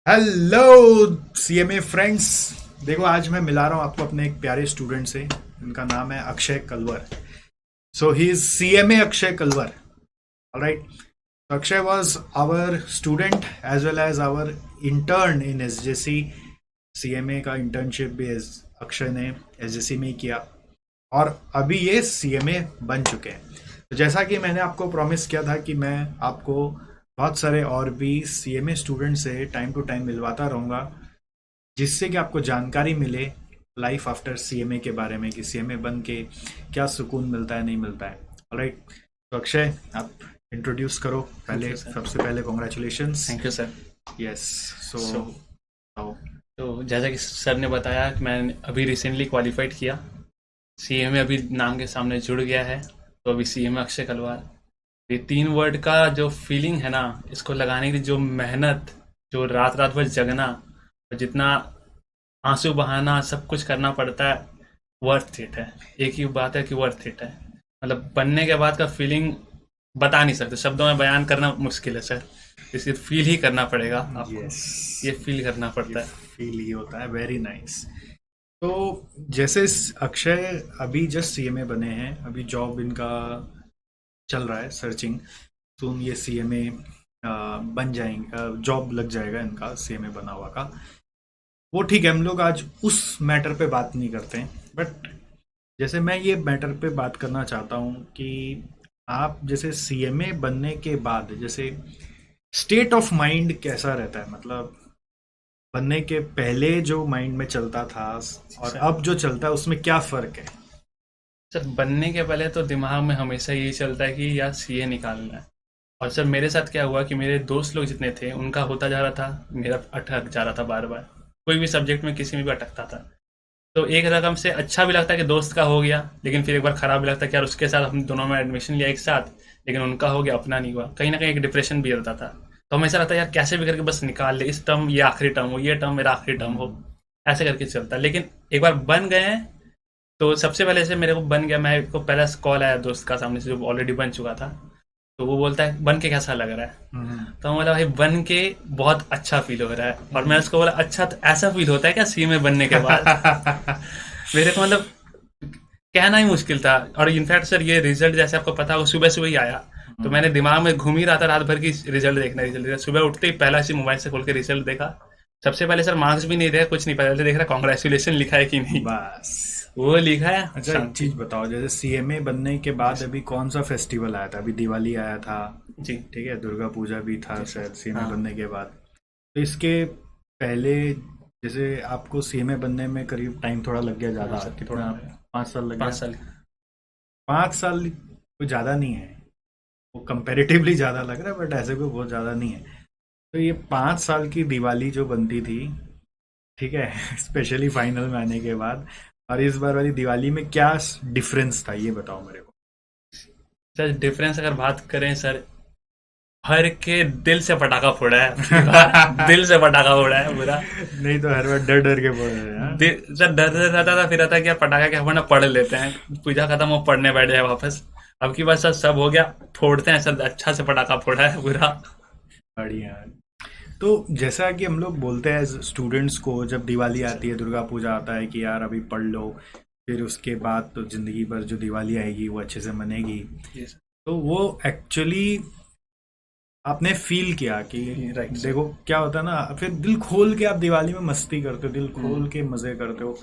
Hello CMA friends. देखो आज मैं मिला रहा हूँ आपको अपने एक प्यारे स्टूडेंट से। इनका नाम है Akshay Kalwar. So he is CMA Akshay Kalwar. Alright. Akshay was our student as well as our intern in SJC. CMA का इंटर्नशिप भी अक्षय ने एसजेसी में ही किया और अभी ये सीएमए बन चुके हैं। तो जैसा कि मैंने आपको प्रॉमिस किया था कि मैं आपको बहुत सारे और भी सीएमए स्टूडेंट से टाइम टू टाइम मिलवाता रहूँगा, जिससे कि आपको जानकारी मिले लाइफ आफ्टर सीएमए के बारे में कि सीएमए बन के क्या सुकून मिलता है नहीं मिलता है। ऑलराइट। तो अक्षय, आप इंट्रोड्यूस करो थैंक पहले। You sir. सबसे पहले congratulations. Thank you sir. Yes. So so आओ। तो जैसा कि सर ने बताया कि मैंने अभी रिसेंटली क्वालिफाइड किया। सीएमए अभी नाम के सामने जुड़ गया है, तो अभी सीएमए अक्षय कलवार। ये 3 वर्ड का जो फीलिंग है ना, इसको लगाने की जो मेहनत, जो रात रात भर जगना और जितना आंसू बहाना सब कुछ करना पड़ता है, वर्थ इट है। एक ही बात है कि वर्थ इट है। मतलब बनने के बाद का फीलिंग बता नहीं सकते, शब्दों में बयान करना मुश्किल है सर। इसे फील ही करना पड़ेगा आपको। यस। ये फील करना ये पड़ता है। फील ही होता है। Very nice. तो जैसे अक्षय अभी जस्ट सीएमए बने हैं, अभी जॉब इनका चल रहा है सर्चिंग। सून ये सीएमए बन जाएंगे, जॉब लग जाएगा इनका सीएमए बना हुआ का। वो ठीक है, हम लोग आज उस मैटर पे बात नहीं करते हैं। बट जैसे मैं ये मैटर पे बात करना चाहता हूँ कि आप जैसे सीएमए बनने के बाद जैसे स्टेट ऑफ माइंड कैसा रहता है, मतलब बनने के पहले जो माइंड में चलता था और सर अब जो चलता है उसमें क्या फर्क है। सर बनने के पहले तो दिमाग में हमेशा यही चलता है कि यार सीए निकालना है। और सर मेरे साथ क्या हुआ कि मेरे दोस्त लोग जितने थे उनका होता जा रहा था, मेरा अटक जा रहा था बार बार। कोई भी सब्जेक्ट में किसी में भी अटकता था। तो एक रकम से अच्छा भी लगता है कि दोस्त का हो गया, लेकिन फिर एक बार खराब भी लगता है कि यार उसके साथ हम दोनों में एडमिशन लिया एक साथ, लेकिन उनका हो गया अपना नहीं हुआ। कहीं ना कहीं एक डिप्रेशन भी रहता था। तो हमेशा लगता है यार कैसे भी करके बस निकाल ले, इस टर्म ये आखिरी टर्म हो, ये टर्म मेरा आखिरी टर्म हो। ऐसे करके चलता है। लेकिन एक बार बन गए हैं, तो सबसे पहले से मेरे को बन गया, मेरे को पहला कॉल आया दोस्त का सामने से जो ऑलरेडी बन चुका था। तो वो बोलता है बन के कैसा लग रहा है। हम्म। तो मैं बोला भाई बन के बहुत अच्छा फील हो रहा है। और मैं उसको बोला अच्छा तो ऐसा फील होता है क्या सी में बनने के बाद। मेरे को मतलब कहना ही मुश्किल था। और इनफैक्ट सर ये रिजल्ट जैसे आपको पता हो सुबह सुबह ही आया। तो मैंने दिमाग में घूम ही रहा था रात भर की रिजल्ट देखना, रिजल्ट देखना। सुबह उठते ही पहला सी मोबाइल से खोल के रिजल्ट देखा। सबसे पहले सर मार्क्स भी नहीं देखा, कुछ नहीं, पहले देख रहा कॉन्ग्रेचुलेशन लिखा है कि नहीं। बस। वो लिखा है, अच्छा, एक शांति। चीज बताओ, जैसे सीएमए बनने के जी बाद सर। अभी कौन सा फेस्टिवल आया था? अभी दिवाली आया था। जी। ठीक है, दुर्गा पूजा भी था जी शायद सर। सीएमए हाँ। बनने के बाद। तो इसके पहले जैसे आपको सीएमए बनने में करीब टाइम थोड़ा लग गया, हाँ ज़्यादा सर थोड़ा। कितना? 5 साल लग 5 गया। साल। 5 साल कोई ज़्यादा नहीं है। वो कंपैरेटिवली ज़्यादा लग रहा है बट ऐसे कोई बहुत ज़्यादा नहीं है। तो ये 5 साल की दिवाली जो बनती थी, ठीक है, स्पेशली फाइनल में आने के बाद, और इस बार वाली दिवाली में क्या डिफरेंस था ये बताओ मेरे को। सर डिफरेंस अगर बात करें सर, भर के दिल से पटाखा फोड़ा है आपकी बार। दिल से पटाखा फोड़ा है पूरा। नहीं तो हर बार डर डर के पड़ रहे हैं, हाँ? सर डर डर रहता था, फिर रहता कि यार पटाखा क्या फोड़ना, पढ़ लेते हैं, पूजा खत्म हो पढ़ने बैठ जाए वापस। अब की बार सर सब हो गया, फोड़ते हैं सर, अच्छा से पटाखा फोड़ा है पूरा। बढ़िया। तो जैसा कि हम लोग बोलते हैं स्टूडेंट्स को, जब दिवाली जी आती सर। है, दुर्गा पूजा आता है, कि यार अभी पढ़ लो, फिर उसके बाद तो जिंदगी भर जो दिवाली आएगी वो अच्छे से मनेगी। जी सर। तो वो एक्चुअली आपने फील किया कि राइट सर। देखो क्या होता है ना, फिर दिल खोल के आप दिवाली में मस्ती करते हो, दिल खोल हम्म। के मजे करते हो।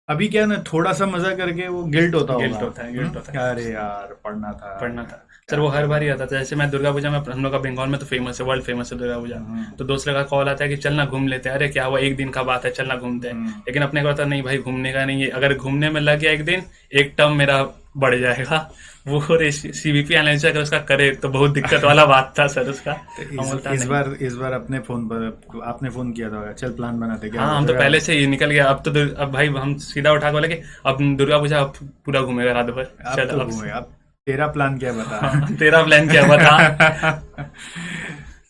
अभी क्या है ना, थोड़ा सा मजा करके वो गिल्ट होता होगा। गिल्ट होता है, गिल्ट होता है। अरे यार पढ़ना था, पढ़ना था। सर क्या वो हर कर बार ही रहा आता था। जैसे मैं दुर्गा पूजा में, हम लोग का बंगाल में तो फेमस है, वर्ल्ड फेमस है दुर्गा पूजा। हूँ। तो दूसरे का कॉल आता है कि चलना घूम लेते हैं। अरे क्या हुआ, एक दिन का बात है, चलना घूमते हैं। हम्म। लेकिन अपने को होता नहीं भाई, घूमने का नहीं है। अगर घूमने में लग गया एक दिन, एक टर्म मेरा बढ़ जाएगा। वो सीबीपी एनालिसिस अगर उसका करे तो बहुत दिक्कत वाला बात था सर उसका। तो हम इस बोलता इस नहीं। बार इस बार अपने फोन पर आपने फोन किया था, चल प्लान बनाते, क्या हाँ हुआ हम तो दुर्गा? पहले से ही निकल गया। अब तो अब भाई हम सीधा उठा के बोले कि अब दुर्गा पूजा अब पूरा घूमेगा रात भर। अब चल तो अब घूमे, अब तेरा प्लान क्या बता। हाँ, तेरा प्लान क्या बता।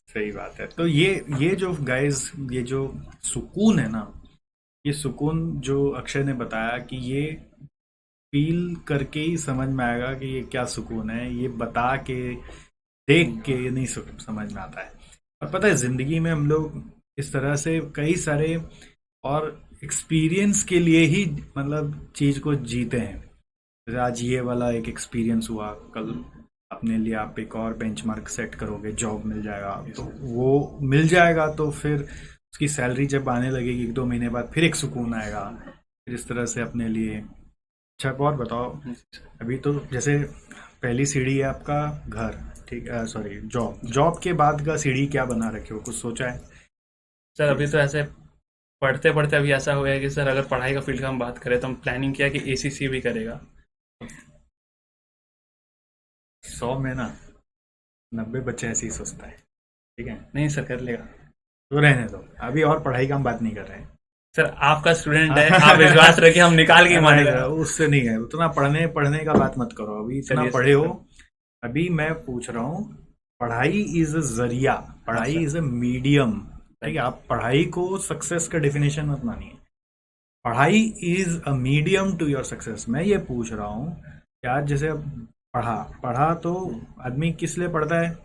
सही बात है। तो ये जो गाइस, ये जो सुकून है ना, ये सुकून जो अक्षय ने बताया कि ये फील करके ही समझ में आएगा कि ये क्या सुकून है, ये बता के देख के ये नहीं समझ में आता है। और पता है जिंदगी में हम लोग इस तरह से कई सारे, और एक्सपीरियंस के लिए ही मतलब चीज को जीते हैं। जैसे आज ये वाला एक एक्सपीरियंस हुआ, कल अपने लिए आप एक और बेंचमार्क सेट करोगे, जॉब मिल जाएगा, तो वो मिल जाएगा तो फिर उसकी सैलरी जब आने लगेगी 1-2 महीने बाद, फिर एक सुकून आएगा। फिर इस तरह से अपने लिए। अच्छा, एक और बताओ। अभी तो जैसे पहली सीढ़ी है आपका घर, ठीक है, सॉरी जॉब, जॉब के बाद का सीढ़ी क्या बना रखे हो, कुछ सोचा है? सर अभी तो ऐसे पढ़ते पढ़ते अभी ऐसा हो गया कि सर अगर पढ़ाई का फील्ड का हम बात करें तो हम प्लानिंग किया कि एसीसी भी करेगा। 100 में ना 90 बच्चे ऐसे ही सोचता है, ठीक है। नहीं सर कर लेगा। तो रहने दो, अभी और पढ़ाई का हम बात नहीं कर रहे हैं। सर आपका स्टूडेंट है, आप विश्वास रखिए, हम निकाल के नहीं, मानेगा। उससे नहीं है, उतना पढ़ने पढ़ने का बात मत करो, अभी इतना चलिए पढ़े हो। सर। अभी मैं पूछ रहा हूँ, पढ़ाई इज अ जरिया, हाँ पढ़ाई सर। Is a medium. ठीक है, आप पढ़ाई को सक्सेस का डेफिनेशन मत मानिए। पढ़ाई is a medium to your success. मैं ये पूछ रहा हूँ कि आज जैसे अब पढ़ा पढ़ा तो आदमी किस लिए पढ़ता है?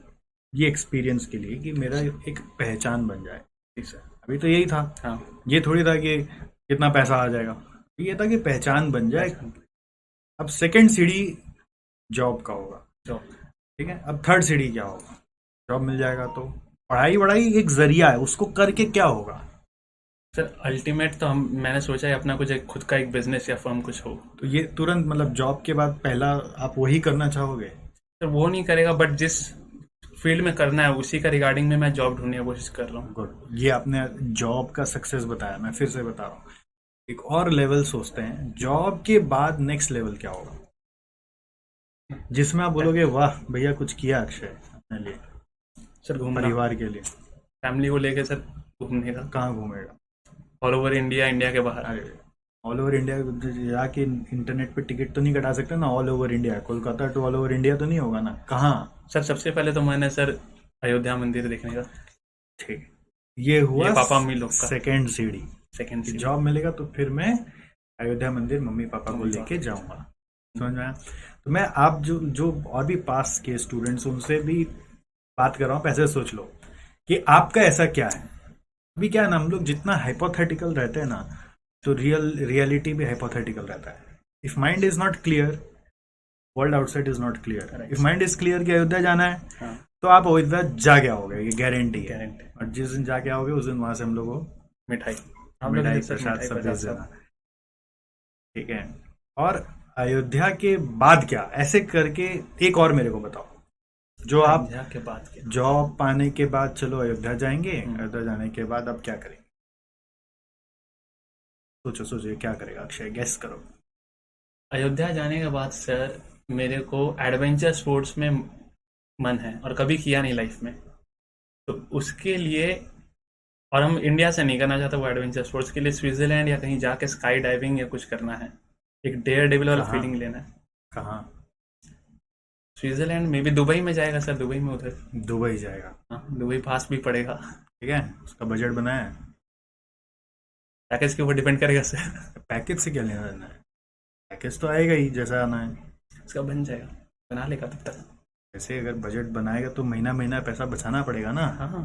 ये एक्सपीरियंस के लिए, कि मेरा एक पहचान बन जाए। ठीक सर। अभी तो यही था, हाँ। ये थोड़ी था कि कितना पैसा आ जाएगा, ये था कि पहचान बन जाए। अब सेकंड सीढ़ी जॉब का होगा, जॉब। ठीक है। अब थर्ड सीढ़ी क्या होगा? जॉब मिल जाएगा तो पढ़ाई वढ़ाई एक जरिया है, उसको करके क्या होगा? सर अल्टीमेट तो हम मैंने सोचा है अपना कुछ एक खुद का एक बिजनेस या फर्म कुछ हो। तो ये तुरंत मतलब जॉब के बाद पहला आप वही करना चाहोगे? सर वो नहीं करेगा, बट जिस फील्ड में करना है उसी का रिगार्डिंग में मैं जॉब ढूंढने की कोशिश कर रहा हूँ। गुड, ये आपने जॉब का सक्सेस बताया, मैं फिर से बता रहा हूँ। एक और लेवल सोचते हैं, जॉब के बाद नेक्स्ट लेवल क्या होगा जिसमें आप बोलोगे वाह भैया कुछ किया अक्षय अपने लिए, सर घूमना, परिवार के लिए? फैमिली को लेके सर घूमने का। कहाँ घूमेगा? ऑल ओवर इंडिया, इंडिया के बाहर। अरे, ऑल ओवर इंडिया जाके इंटरनेट पे टिकट तो नहीं कटा सकते ना? All over India, Kolkata to all over India तो नहीं होगा ना? कहाँ? सर सबसे पहले तो मैंने सर अयोध्या मंदिर देखने का। ठीक, ये ये हुआ पापा मम्मी लोग का सेकेंड सीढ़ी। सेकंड कि सीन। जॉब मिलेगा तो फिर मैं अयोध्या मंदिर मम्मी पापा को मम्मी लेके पापा। जाऊंगा। समझ में आया? तो मैं आप जो जो और भी पास के स्टूडेंट्स उनसे भी बात कर रहा हूँ, पैसे सोच लो कि आपका ऐसा क्या है। अभी क्या है ना, हम लोग जितना हाइपोथेटिकल रहते हैं ना, तो रियलिटी भी हाइपोथेटिकल रहता है। If mind is not clear, world outside is not clear. If mind is clear कि अयोध्या जाना है, हाँ तो आप अयोध्या जाके आओगे, ये गारंटी है। गारंटी। और जिस दिन जाके आओगे उस दिन वहां से हम लोग को मिठाई, हम लोग मिठाई सर प्रसाद मिठाई सब प्रसाद भेज देना, सब। ठीक है। और अयोध्या के बाद क्या, ऐसे करके एक और मेरे को बताओ, जो आप अयोध्या के बाद के जॉब पाने के बाद चलो अयोध्या जाएंगे, अयोध्या जाने के बाद अब क्या करेंगे? सोचो सोचो, क्या करेगा अक्षय, गेस करो। अयोध्या जाने के बाद सर मेरे को एडवेंचर स्पोर्ट्स में मन है और कभी किया नहीं लाइफ में, तो उसके लिए, और हम इंडिया से नहीं करना चाहता वो एडवेंचर स्पोर्ट्स के लिए स्विट्जरलैंड या कहीं जाके स्काई डाइविंग या कुछ करना है, एक डेयर डेविल वाला कहाँ? फीलिंग लेना है। कहाँ? स्विट्जरलैंड में भी, दुबई में जाएगा सर, दुबई में उधर। दुबई जाएगा? हाँ दुबई पास भी पड़ेगा। ठीक है, उसका बजट बनाया है? पैकेज के ऊपर डिपेंड करेगा सर। पैकेज से क्या लेना देना है? पैकेज तो आएगा ही जैसा आना है। उसका बन जाएगा, बना लेगा तब तक। वैसे अगर बजट बनाएगा तो महीना महीना पैसा बचाना पड़ेगा ना। हाँ हाँ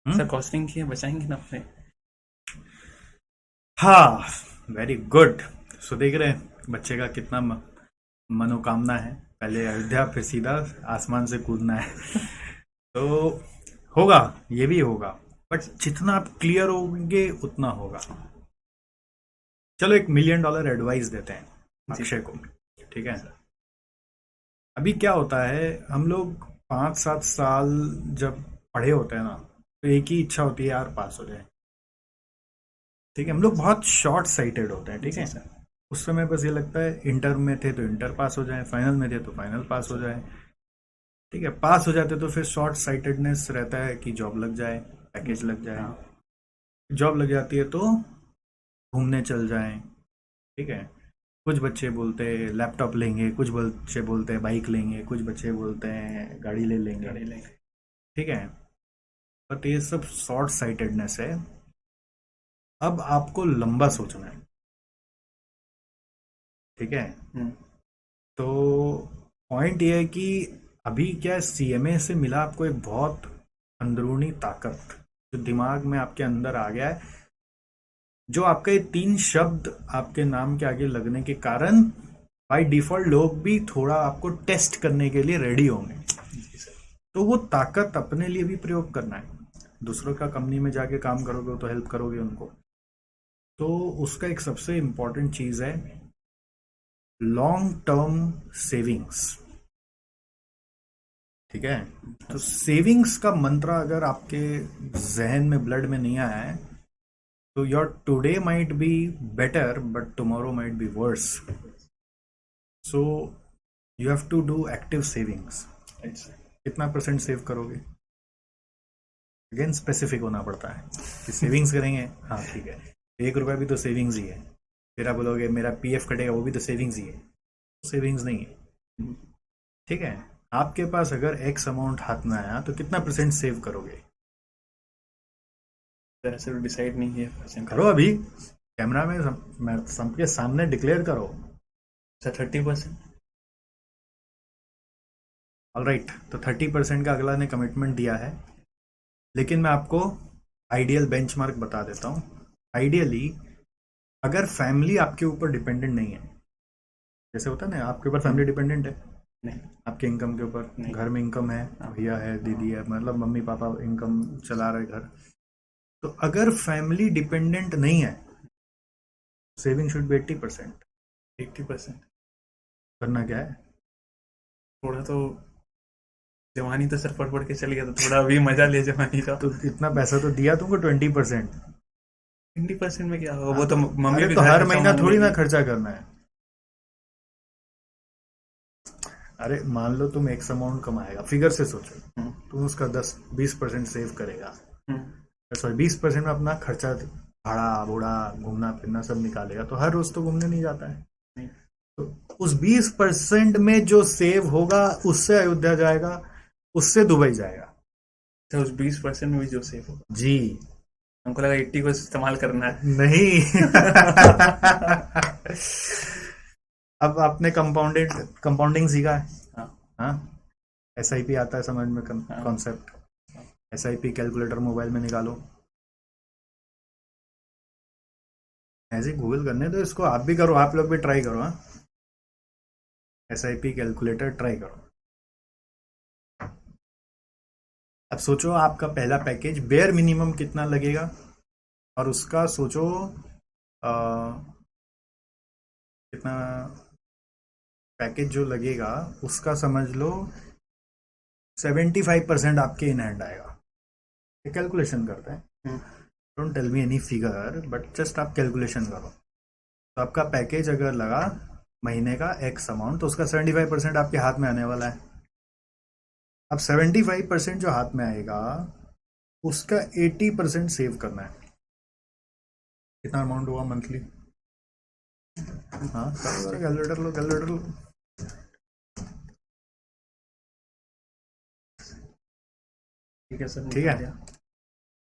हम्म? सर, कॉस्टिंग की है, बचाएंगे ना अपने। हाँ, वेरी गुड। सो देख रहे हैं बच्चे का कितना मनोकामना है, पहले अयोध्या फिर सीधा आसमान से कूदना है। तो होगा, ये भी होगा, बट जितना आप क्लियर होंगे उतना होगा। चलो एक $1,000,000 एडवाइस देते हैं अक्षय को, ठीक है। अभी क्या होता है, हम लोग 5-7 साल जब पढ़े होते हैं ना, तो एक ही इच्छा होती है यार पास हो जाए, ठीक है। हम लोग बहुत शॉर्ट साइटेड होते हैं, ठीक है। उस समय बस ये लगता है इंटर में थे तो इंटर पास हो जाए, फाइनल में थे तो फाइनल पास हो जाए, ठीक है। पास हो जाते तो फिर शॉर्ट साइटेडनेस रहता है कि जॉब लग जाए, पैकेज लग जाए। जॉब लग जाती है तो घूमने चल जाएं, ठीक है। कुछ बच्चे बोलते हैं लैपटॉप लेंगे, कुछ बच्चे बोलते हैं बाइक लेंगे, कुछ बच्चे बोलते हैं गाड़ी ले लेंगे, ठीक है। बट ये सब शॉर्ट साइटेडनेस है। अब आपको लंबा सोचना है, ठीक है। तो पॉइंट ये है कि अभी क्या सीएमए से मिला आपको एक बहुत अंदरूनी ताकत, जो दिमाग में आपके अंदर आ गया है, जो आपके ये 3 शब्द आपके नाम के आगे लगने के कारण बाय डिफॉल्ट लोग भी थोड़ा आपको टेस्ट करने के लिए रेडी होंगे। जी सर। तो वो ताकत अपने लिए भी प्रयोग करना है। दूसरों का कंपनी में जाके काम करोगे तो हेल्प करोगे उनको, तो उसका एक सबसे इम्पोर्टेंट चीज है लॉन्ग टर्म सेविंग्स। ठीक है, तो सेविंग्स का मंत्र अगर आपके जहन में, ब्लड में नहीं आया है, तो your today might be better but tomorrow might be worse. So you have to do active savings. कितना परसेंट सेव करोगे? अगेन स्पेसिफिक होना पड़ता है कि सेविंग्स करेंगे, हाँ ठीक है, 1 रुपया भी तो सेविंग्स ही है। फिर आप बोलोगे मेरा पीएफ कटेगा, वो भी तो सेविंग्स ही है। सेविंग्स नहीं है। ठीक है, आपके पास अगर एक्स अमाउंट हाथ में आया तो कितना परसेंट सेव करोगे? ऐसे तो डिसाइड नहीं है परसेंट। करो अभी, कैमरा में सबके सामने डिक्लेयर करो। सर 30%। ऑलराइट, तो 30% का अगला ने कमिटमेंट दिया है, लेकिन मैं आपको आइडियल बेंचमार्क बता देता हूँ। आइडियली अगर फैमिली आपके ऊपर डिपेंडेंट नहीं है, जैसे होता है ना आपके ऊपर फैमिली डिपेंडेंट है नहीं। आपके इनकम के ऊपर, नहीं। घर में इनकम है, भैया है, दीदी है, मतलब मम्मी पापा इनकम चला रहे घर, तो अगर फैमिली डिपेंडेंट नहीं है, सेविंग शुड बी 80%। 80%। करना क्या है? थोड़ा तो जवानी तो सर पड़ के चल गया, तो थोड़ा अभी मजा ले जवानी का। तो इतना पैसा तो दिया तुमको 20%। 20% में क्या होगा? वो तो मम्मी अरे भी तो घर हर का महीना सामान थोड़ी ना लेगी। खर्चा करना है। अरे मान लो तुम एक्स अमाउंट कमाएगा, फिगर से सोचो, तुम उसका 10-20% सेव करेगा, सॉरी 20% में अपना खर्चा, भाड़ा बूढ़ा, घूमना फिरना सब निकालेगा, तो हर रोज तो घूमने नहीं जाता है। नहीं। तो उस 20% में जो सेव होगा उससे अयोध्या जाएगा, उससे दुबई जाएगा। तो उस 20% में भी जो सेफ होगा। जी हमको लगा 80 को इस्तेमाल करना है। नहीं। अब आपने कंपाउंडिंग सीखा है? हाँ। हाँ, एसआईपी आता है समझ में हाँ। कॉन्सेप्ट? एसआईपी कैलकुलेटर मोबाइल में निकालो, ऐसे गूगल करने तो इसको आप भी करो, आप लोग भी ट्राई करो। हाँ, एसआईपी कैलकुलेटर ट्राई करो। अब सोचो आपका पहला पैकेज बेयर मिनिमम कितना लगेगा, और उसका सोचो कितना पैकेज जो लगेगा उसका समझ लो 75% आपके इन हैंड आएगा। ये कैलकुलेशन करते हैं, don't tell me any figure, but just आप कैलकुलेशन करो। तो आपका पैकेज अगर लगा महीने का एक्स अमाउंट, तो उसका 75% आपके हाथ में आने वाला है। अब 75% जो हाथ में आएगा उसका 80% सेव करना है। कितना अमाउंट हुआ मंथली? हाँ, कैलकुलेटर लो, कैलकुलेटर लो। ठीक है सर, ठीक है, निकाल दिया।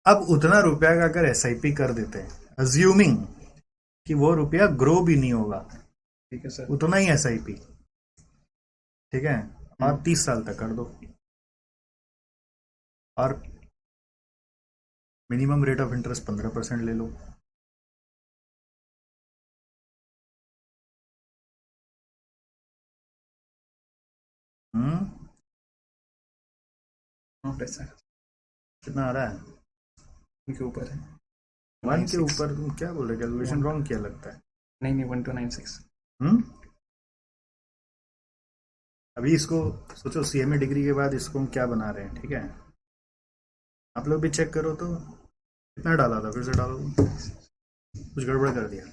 अब उतना रुपया का अगर एसआईपी कर देते हैं, अज्यूमिंग कि वो रुपया ग्रो भी नहीं होगा, ठीक है सर। उतना ही एसआईपी, ठीक है, और 30 साल तक कर दो, और मिनिमम रेट ऑफ इंटरेस्ट 15% ले लो। हम्म, हाँ, पैसा कितना आ रहा है? उनके ऊपर है। 1 के 96। ऊपर? तुम क्या बोल रहे, कैलकुलेशन रॉन्ग किया लगता है। नहीं 1296। हम्म, अभी इसको सोचो सीएमए डिग्री के बाद इसको हम क्या बना रहे हैं, ठीक है, आप लोग भी चेक करो तो कितना डाला था, फिर से डालो, कुछ गड़बड़ कर दिया।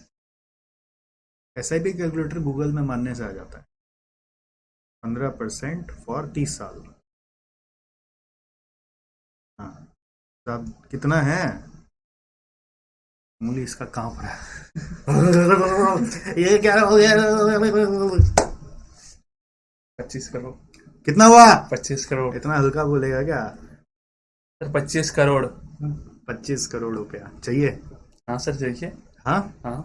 एसआईपी कैलकुलेटर गूगल में मानने से आ जाता है। 15% फॉर 30 साल। हाँ, तो अब कितना है? उंगली इसका कांप रहा है। ये क्या हो गया? 25 करोड़। कितना हुआ? 25 करोड़ इतना हल्का बोलेगा क्या? सर, 25 करोड़। 25 करोड़ रुपया चाहिए? हाँ सर, देखिए। हाँ, हाँ।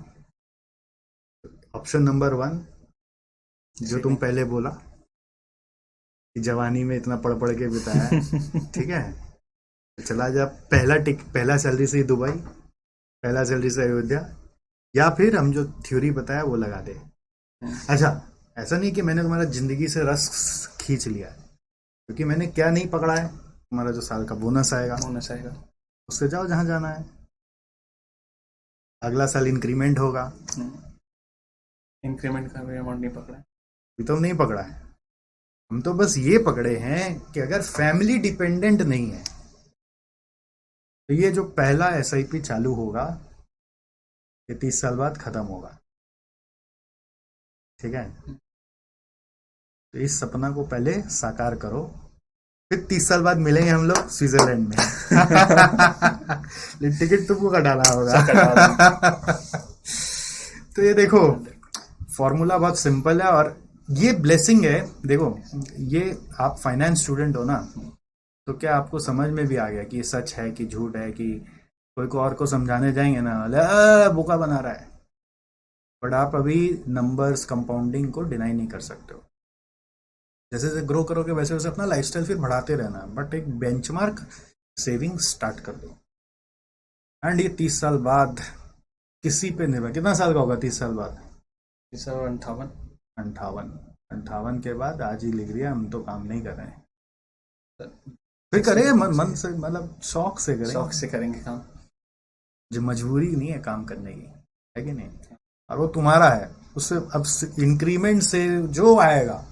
ऑप्शन नंबर 1 जो तुम पहले बोला कि जवानी में इतना पढ़ पढ़ के बिताया है, ठीक है, चला जा, पहला सैलरी से ही दुबई, पहला सैलरी से अयोध्या, या फिर हम जो थ्योरी बताया वो लगा दे। अच्छा, ऐसा नहीं कि मैंने तुम्हारा जिंदगी से रस खींच लिया है, क्योंकि मैंने क्या नहीं पकड़ा है, तुम्हारा जो साल का बोनस आएगा बोनस आएगा। उससे जाओ जहां जाना है। अगला साल इंक्रीमेंट होगा, इंक्रीमेंट का भी अमाउंट नहीं पकड़ा है। ये तो हम नहीं पकड़ा है। हम तो बस ये पकड़े हैं कि अगर फैमिली डिपेंडेंट नहीं है तो ये जो पहला एसआईपी चालू होगा ये 30 साल बाद खत्म होगा। ठीक है, तो इस सपना को पहले साकार करो, फिर 30 साल बाद मिलेंगे हम लोग स्विट्जरलैंड में। लेकिन टिकट तुमको कटाना होगा। तो ये देखो, फॉर्मूला बहुत सिंपल है और ये ब्लेसिंग है। देखो, ये आप फाइनेंस स्टूडेंट हो ना, तो क्या आपको समझ में भी आ गया कि ये सच है कि झूठ है, कि कोई को और को समझाने जाएंगे ना, अरे बोका बना रहा है, बट आप अभी नंबर्स कंपाउंडिंग को डिनाई नहीं कर सकते हो। जैसे जैसे ग्रो करोगे वैसे वैसे अपना लाइफस्टाइल फिर बढ़ाते रहना, बट एक बेंचमार्क सेविंग स्टार्ट कर दो। एंड ये 30 साल बाद किसी पे निर्भर, कितना साल का होगा 30 साल बाद? 58। 58 के बाद आज ही लिख दिया हम तो काम नहीं कर रहे हैं, फिर करेंगे मन से, मतलब शौक से करेंगे। शौक से करेंगे काम, जो मजबूरी नहीं है काम करने की, है कि नहीं? और वो तुम्हारा है, उससे अब इंक्रीमेंट से जो आएगा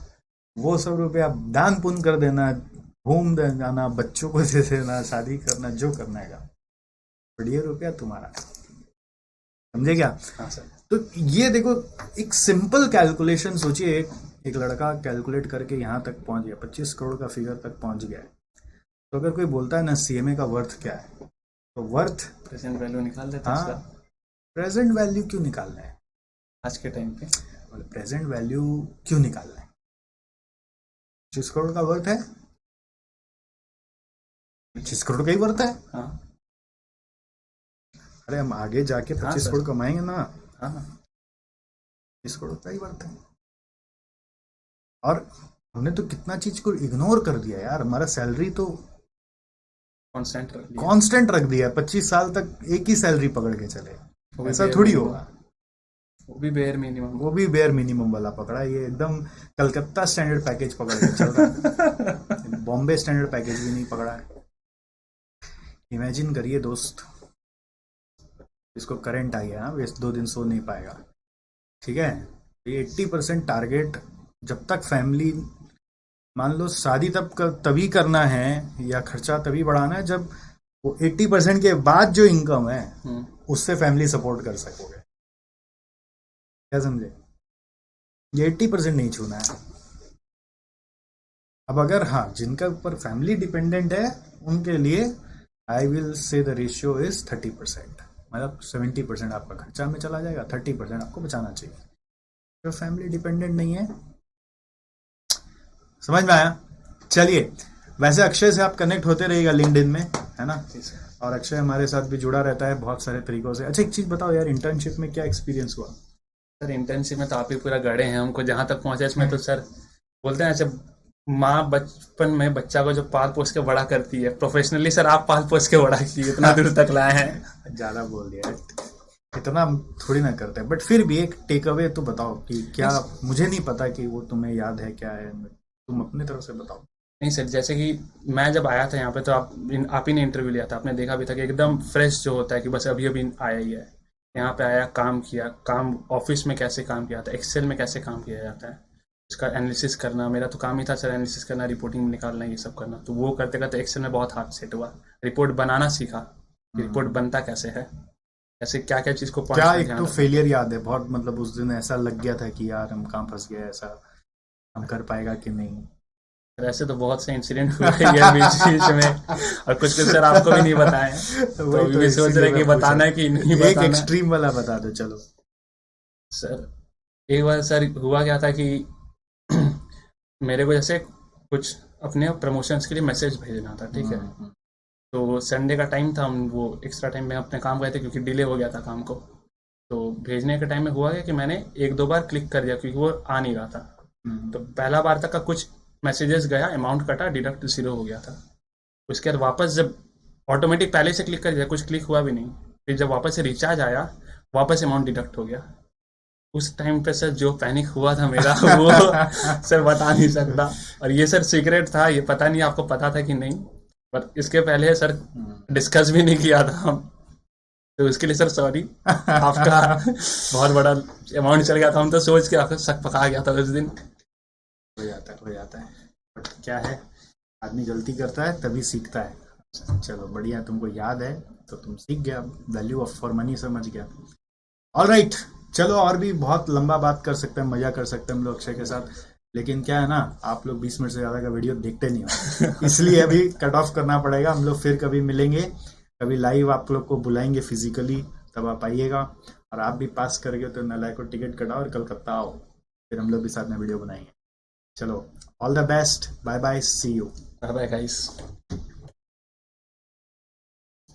वो सब रुपया दान पुण्य कर देना, घूम जाना, बच्चों को दे देना, शादी करना, जो करना है, बट ये रुपया तुम्हारा है। समझे क्या? हाँ सर। तो ये देखो, एक सिंपल कैलकुलेशन सोचिए, एक लड़का कैलकुलेट करके यहाँ तक पहुंच गया, 25 करोड़ का फिगर तक पहुंच गया है। तो अगर कोई बोलता है ना सीएमए का वर्थ क्या है, तो वर्थ प्रेजेंट वैल्यू निकाल देते हैं हाँ, इसका। प्रेजेंट वैल्यू क्यों निकालना है? आज के टाइम पे प्रेजेंट वैल्यू क्यों निकालना है? 25 करोड़ का वर्थ है, 25 करोड़ का ही वर्थ है। हाँ अरे हम आगे जाके 25 सर। करोड़ कमाएंगे ना, हाँ 25 करोड़ का ही वर्थ है। और हमने तो कितना चीज को इग्नोर कर दिया यार, हमारा सैलरी तो कांस्टेंट रख दिया, 25 साल तक एक ही सैलरी पकड़ के चले, ऐसा थोड़ी होगा। वो भी बेयर मिनिमम, वो भी बेयर मिनिमम वाला पकड़ा, ये एकदम कलकत्ता स्टैंडर्ड पैकेज पकड़ के चल रहा है। बॉम्बे स्टैंडर्ड पैकेज भी नहीं पकड़ा है। इमेजिन करिए दोस्त, इसको करंट आ गया, वे 2 दिन सो नहीं पाएगा। ठीक है, ये 80% टारगेट, जब तक फैमिली, मान लो शादी तभी करना है या खर्चा तभी बढ़ाना है जब वो 80% के बाद जो इनकम है उससे फैमिली सपोर्ट कर सकोगे। क्या समझे? ये 80% नहीं छूना है। अब अगर हाँ, जिनका ऊपर फैमिली डिपेंडेंट है उनके लिए I will say the ratio is 30%, मतलब 70% आपका खर्चा में चला जाएगा, 30% आपको बचाना चाहिए। जो फैमिली डिपेंडेंट नहीं है, समझ में आया? चलिए, वैसे अक्षय से आप कनेक्ट होते रहिएगा लिंक्डइन में, है ना? और अक्षय हमारे साथ भी जुड़ा रहता है बहुत सारे तरीकों से। अच्छा, एक चीज बताओ यार, इंटर्नशिप में क्या एक्सपीरियंस हुआ? सर इंटर्नशिप में तो आप ही पूरा गड़े हैं, हमको जहाँ तक पहुंचे इसमें तो सर बोलते हैं ऐसे, माँ बचपन में बच्चा को जो पाल पोस के बड़ा करती है, प्रोफेशनली सर आप पाल पोस के बड़ा किए, इतना दूर तक लाए हैं। ज्यादा बोल दिया, इतना थोड़ी ना करते हैं, बट फिर भी एक टेक अवे तो बताओ कि क्या, मुझे नहीं पता कि वो तुम्हें याद है क्या है, तुम अपनी तरफ से बताओ। नहीं सर, जैसे कि मैं जब आया था यहाँ पे तो आप ही ने इंटरव्यू लिया था, आपने देखा भी था कि एकदम फ्रेश जो होता है कि बस अभी अभी आया ही है, यहाँ पे आया, काम किया, काम ऑफिस में कैसे काम किया था, एक्सेल में कैसे काम किया जाता है, इसका एनालिसिस करना, मेरा तो काम ही था सर एनालिसिस करना, रिपोर्टिंग निकालना, ये सब करना। तो वो करते करते एक्सेल में बहुत हाथ सेट हुआ, रिपोर्ट बनाना सीखा, रिपोर्ट बनता कैसे है, ऐसे क्या क्या चीज को क्या एक तो फेलियर याद है बहुत, मतलब उस दिन ऐसा लग गया था कि यार हम कहाँ फंस गए, ऐसा हम कर पाएगा कि नहीं? ऐसे तो बहुत से इंसिडेंट हुए हैं बीच में, और कुछ कुछ सर आपको भी नहीं बताए, तो अभी भी सोच रहे कि बताना है कि नहीं बताना। एक एक्सट्रीम वाला बता दो चलो। सर एक बार सर हुआ क्या था कि मेरे को जैसे कुछ अपने प्रमोशंस के लिए मैसेज भेजना था, ठीक है, तो संडे का टाइम था, हम वो एक्स्ट्रा टाइम में अपने काम गए थे क्योंकि डिले हो गया था काम को। तो भेजने के टाइम में हुआ क्या कि मैंने 1-2 बार क्लिक कर दिया क्योंकि वो आ नहीं रहा था। तो पहला बार तक का कुछ मैसेजेस गया, अमाउंट कटा, डिडक्ट 0 हो गया था। उसके बाद वापस जब ऑटोमेटिक पहले से क्लिक कर दिया, कुछ क्लिक हुआ भी नहीं। फिर जब वापस से रिचार्ज आया, वापस अमाउंट डिडक्ट हो गया। उस टाइम पे सर जो पैनिक हुआ था मेरा वो सर बता नहीं सकता। और ये सर सीक्रेट था, ये पता नहीं आपको पता था कि नहीं, पर इसके पहले सर डिस्कस भी नहीं किया था हम। तो उसके लिए सर सॉरी, आपका बहुत बड़ा अमाउंट चल गया था, हम तो सोच के आपको शक पका गया था उस दिन। हो जाता है, बट क्या है, आदमी गलती करता है तभी सीखता है। चलो बढ़िया, तुमको याद है तो तुम सीख गया, वैल्यू ऑफ फॉर मनी समझ गया। ऑल राइट, चलो और भी बहुत लंबा बात कर सकते हैं, मजा कर सकते हैं हम लोग अक्षय के साथ, लेकिन क्या है ना, आप लोग 20 मिनट से ज़्यादा का वीडियो देखते नहीं हो इसलिए अभी कट ऑफ करना पड़ेगा। हम लोग फिर कभी मिलेंगे, कभी लाइव आप लोग को बुलाएंगे फिजिकली, तब आप आइएगा। और आप भी पास कर गए तो नालायक को टिकट कटाओ और कलकत्ता आओ, फिर हम लोग भी साथ में वीडियो बनाएंगे। चलो, all the best, bye bye, see you. Bye bye guys.